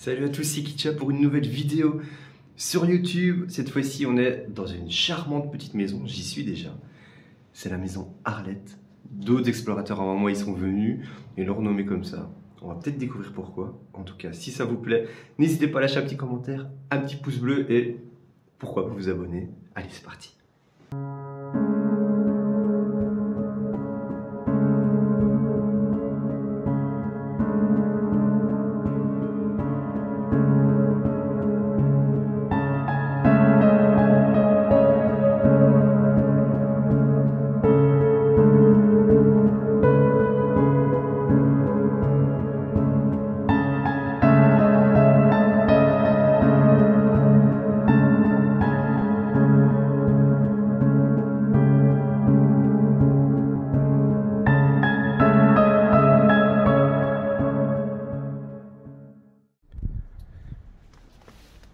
Salut à tous, c'est Kitcha pour une nouvelle vidéo sur YouTube. Cette fois-ci, on est dans une charmante petite maison, j'y suis déjà. C'est la maison Arlette. D'autres explorateurs avant moi, ils sont venus et l'ont renommée comme ça. On va peut-être découvrir pourquoi. En tout cas, si ça vous plaît, n'hésitez pas à lâcher un petit commentaire, un petit pouce bleu et pourquoi pas vous abonner. Allez, c'est parti.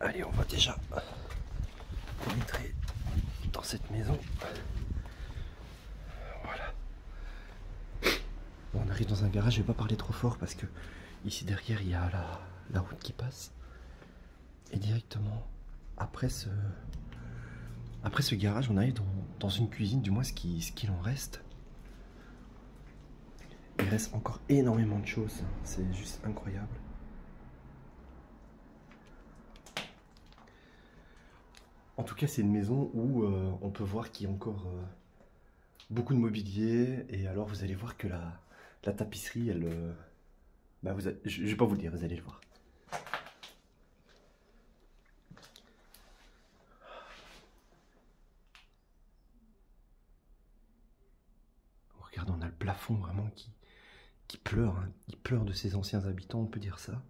Allez, on va déjà pénétrer dans cette maison. Voilà. Bon, on arrive dans un garage, je vais pas parler trop fort parce que ici derrière il y a la route qui passe. Et directement après ce garage, on arrive dans une cuisine, du moins ce qu'il en reste. Il reste encore énormément de choses, c'est juste incroyable. En tout cas, c'est une maison où on peut voir qu'il y a encore beaucoup de mobilier. Et alors, vous allez voir que la tapisserie, elle... je vais pas vous le dire, vous allez le voir. Regardez, on a le plafond vraiment qui pleure. Hein. Il pleure de ses anciens habitants, on peut dire ça.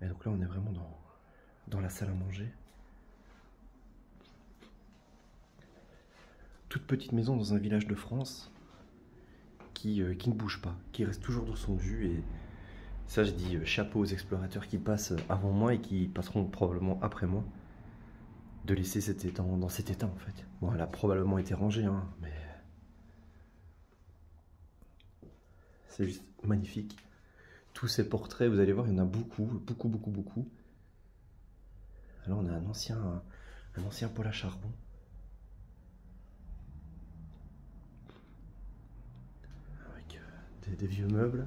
Et donc là, on est vraiment dans la salle à manger. Toute petite maison dans un village de France qui ne bouge pas, qui reste toujours dans son jus. Et ça, je dis chapeau aux explorateurs qui passent avant moi et qui passeront probablement après moi, de laisser cet étang dans cet état en fait. Bon, elle a probablement été rangée, hein, mais c'est juste magnifique. Tous ces portraits, vous allez voir, il y en a beaucoup. Alors on a un ancien poêle à charbon. Avec des vieux meubles.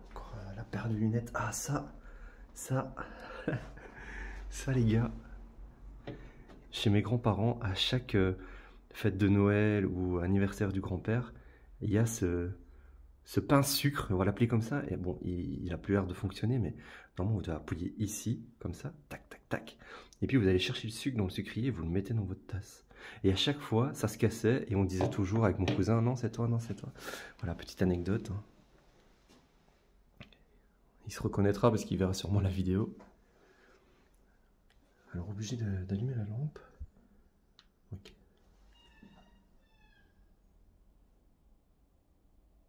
Encore la paire de lunettes. Ah ça ça les gars. Chez mes grands-parents, à chaque fête de Noël ou anniversaire du grand-père, il y a ce pince-sucre, on va l'appeler comme ça. Et bon, il a plus l'air de fonctionner, mais normalement vous devez appuyer ici, comme ça, tac, tac, tac. Et puis vous allez chercher le sucre dans le sucrier et vous le mettez dans votre tasse. Et à chaque fois, ça se cassait et on disait toujours avec mon cousin, non c'est toi, non c'est toi. Voilà, petite anecdote. Hein. Il se reconnaîtra parce qu'il verra sûrement la vidéo. Alors obligé d'allumer la lampe. Ok.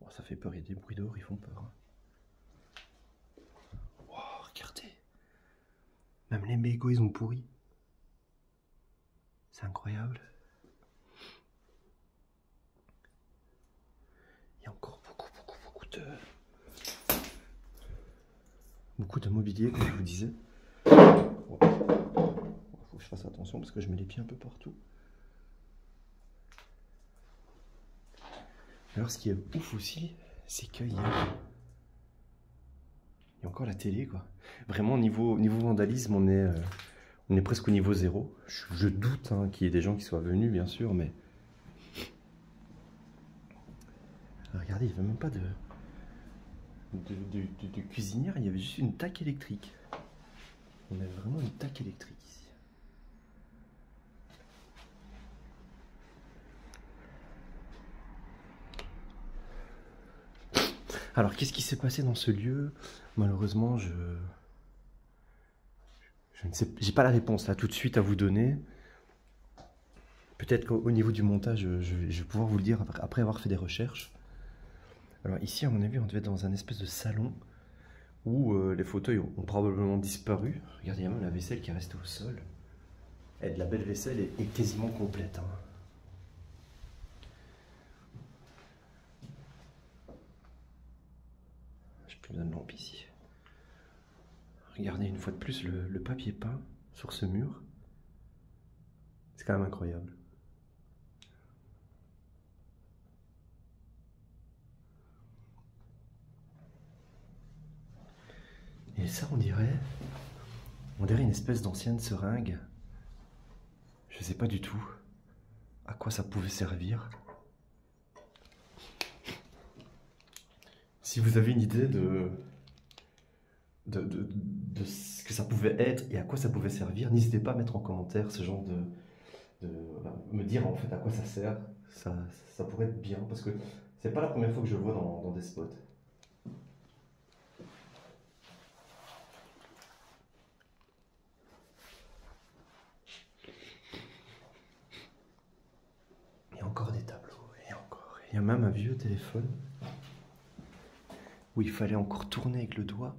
Bon, ça fait peur, il y a des bruits dehors, ils font peur. Hein. Wow, regardez. Même les mégots, ils ont pourri. C'est incroyable. Il y a encore beaucoup de mobilier, comme je vous disais. Faut que je fasse attention parce que je mets les pieds un peu partout. Alors ce qui est ouf aussi, c'est qu'il y a encore la télé, quoi. Vraiment, niveau vandalisme, on est presque au niveau 0. Je doute hein, qu'il y ait des gens qui soient venus, bien sûr, mais... Regardez, il n'y avait même pas de cuisinière, il y avait juste une taque électrique. On avait vraiment une taque électrique ici. Alors, qu'est-ce qui s'est passé dans ce lieu? Malheureusement, je ne sais, j'ai pas la réponse là tout de suite à vous donner. Peut-être qu'au niveau du montage, je vais pouvoir vous le dire après avoir fait des recherches. Alors ici, à mon avis, on devait être dans un espèce de salon où les fauteuils ont probablement disparu. Regardez, il y a même la vaisselle qui est restée au sol. Et de la belle vaisselle est quasiment complète. Hein. J'ai plus besoin de lampe ici. Regardez une fois de plus le papier peint sur ce mur. C'est quand même incroyable. Et ça, on dirait une espèce d'ancienne seringue. Je sais pas du tout à quoi ça pouvait servir. Si vous avez une idée de ce que ça pouvait être et à quoi ça pouvait servir, n'hésitez pas à mettre en commentaire ce genre me dire en fait à quoi ça sert. Ça pourrait être bien parce que c'est pas la première fois que je le vois dans des spots. Il y a encore des tableaux et encore. Il y a même un vieux téléphone où il fallait encore tourner avec le doigt.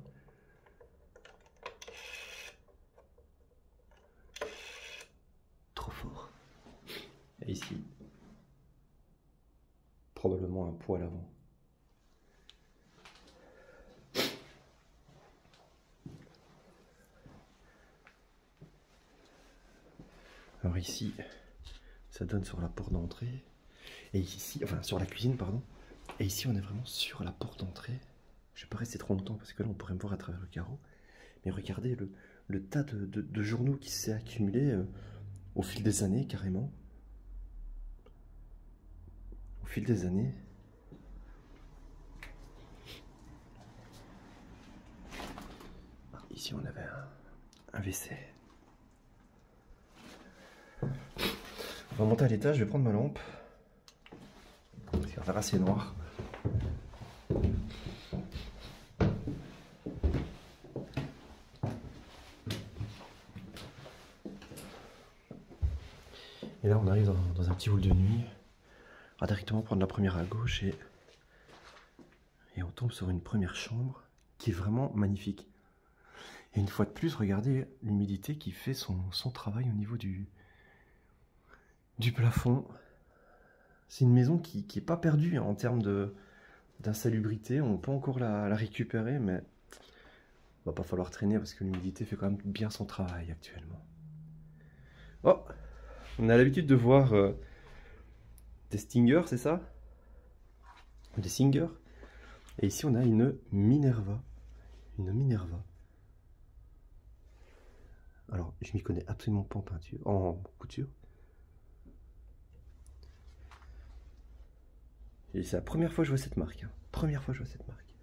Trop fort. Et ici, probablement un poêle avant. Alors ici, ça donne sur la porte d'entrée. Et ici, enfin sur la cuisine, pardon. Et ici, on est vraiment sur la porte d'entrée. Je ne vais pas rester trop longtemps parce que là, on pourrait me voir à travers le carreau. Mais regardez le tas de journaux qui s'est accumulé au fil des années, carrément. Au fil des années. Ici, on avait un WC. On va monter à l'étage, je vais prendre ma lampe. Il va faire assez noir. Et là, on arrive dans un petit hall de nuit. On va directement prendre la première à gauche et on tombe sur une première chambre qui est vraiment magnifique. Et une fois de plus, regardez l'humidité qui fait son travail au niveau du plafond. C'est une maison qui n'est pas perdue en termes d'insalubrité. On peut encore la récupérer, mais il va pas falloir traîner parce que l'humidité fait quand même bien son travail actuellement. Oh, on a l'habitude de voir des stingers, c'est ça? Des singers. Et ici, on a une Minerva. Une Minerva. Alors, je m'y connais absolument pas en peinture, en couture. Et c'est la première fois que je vois cette marque. Hein. Première fois que je vois cette marque.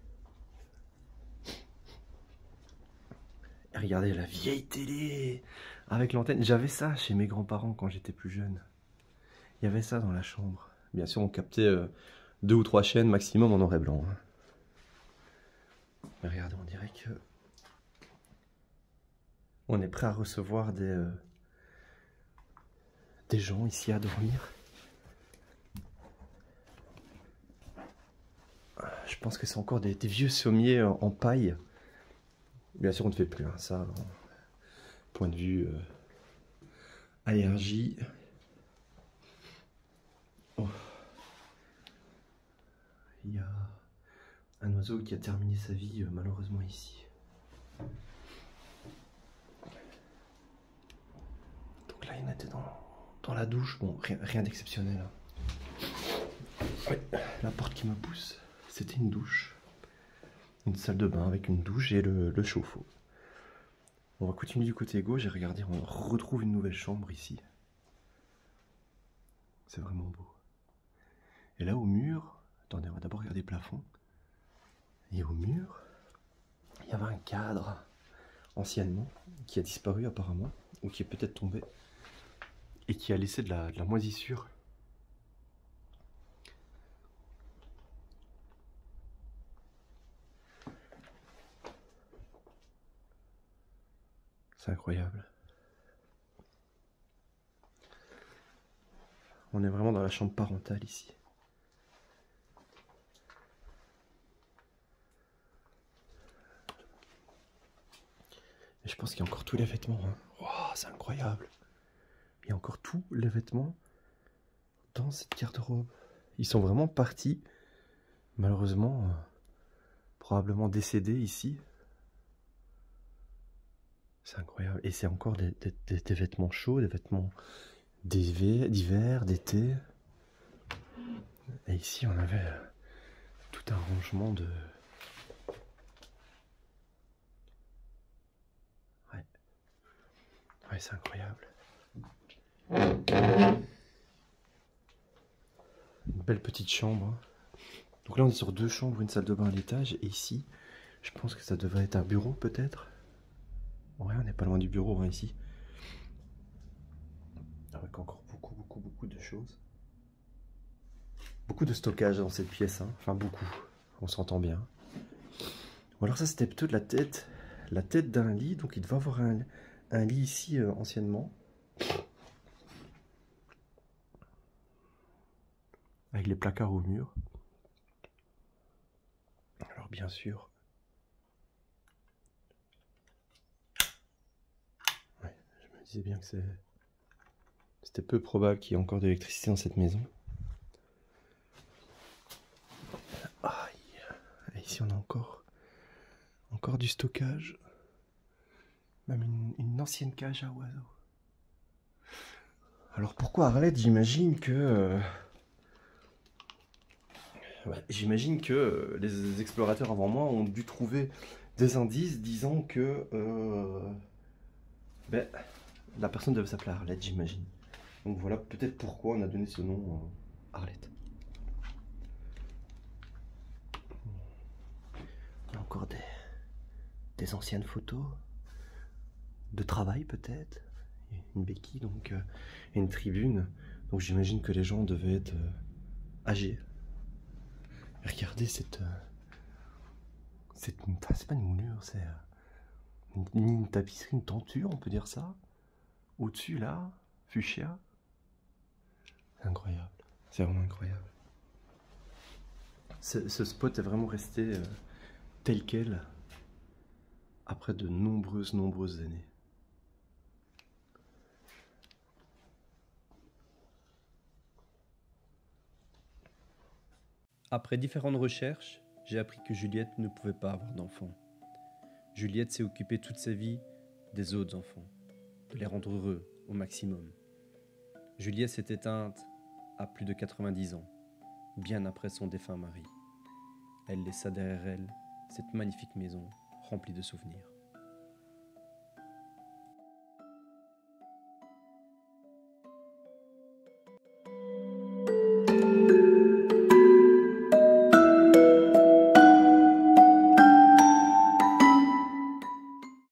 Et regardez la vieille télé avec l'antenne. J'avais ça chez mes grands-parents quand j'étais plus jeune. Il y avait ça dans la chambre. Bien sûr, on captait 2 ou 3 chaînes maximum en noir et blanc. Hein. Mais regardez, on dirait que on est prêt à recevoir des gens ici à dormir. Je pense que c'est encore des vieux sommiers en paille. Bien sûr, on ne fait plus hein, ça. Point de vue allergie. Oh. Il y a un oiseau qui a terminé sa vie malheureusement ici. Donc là, il était dans la douche. Bon, rien d'exceptionnel. Hein. Oui, la porte qui me pousse, c'était une douche. Une salle de bain avec une douche et le chauffe-eau. On va continuer du côté gauche et regardez, on retrouve une nouvelle chambre ici. C'est vraiment beau. Et là au mur, attendez, on va d'abord regarder le plafond. Et au mur, il y avait un cadre anciennement qui a disparu apparemment, ou qui est peut-être tombé, et qui a laissé de la moisissure. C'est incroyable. On est vraiment dans la chambre parentale ici. Et je pense qu'il y a encore tous les vêtements. Hein. Wow, c'est incroyable. Il y a encore tous les vêtements dans cette garde-robe. Ils sont vraiment partis. Malheureusement, probablement décédés ici. C'est incroyable. Et c'est encore des vêtements chauds, des vêtements d'hiver, d'été. Et ici, on avait tout un rangement de... Ouais, ouais, c'est incroyable. Une belle petite chambre. Donc là, on est sur 2 chambres, une salle de bain à l'étage. Et ici, je pense que ça devrait être un bureau, peut-être. Ouais, on n'est pas loin du bureau, hein, ici. Avec encore beaucoup de choses. Beaucoup de stockage dans cette pièce, hein. Enfin, beaucoup. On s'entend bien. Bon, alors ça, c'était plutôt de la tête d'un lit. Donc, il devait avoir un lit ici, anciennement. Avec les placards au mur. Alors, bien sûr... Ouais, je me disais bien que c'était peu probable qu'il y ait encore de l'électricité dans cette maison. Aïe. Et ici, on a encore du stockage. Même une ancienne cage à oiseaux. Alors pourquoi Arlette? J'imagine que... j'imagine que les explorateurs avant moi ont dû trouver des indices disant que la personne devait s'appeler Arlette, j'imagine. Donc voilà peut-être pourquoi on a donné ce nom Arlette. On a encore des anciennes photos de travail peut-être. Une béquille donc et une tribune. Donc j'imagine que les gens devaient être âgés. Regardez cette... c'est pas une moulure, c'est une tapisserie, une tenture, on peut dire ça. Au-dessus, là, fuchsia. C'est incroyable. C'est vraiment incroyable. Ce spot est vraiment resté tel quel après de nombreuses années. Après différentes recherches, j'ai appris que Juliette ne pouvait pas avoir d'enfants. Juliette s'est occupée toute sa vie des autres enfants, de les rendre heureux au maximum. Juliette s'est éteinte à plus de 90 ans, bien après son défunt mari. Elle laissa derrière elle cette magnifique maison remplie de souvenirs.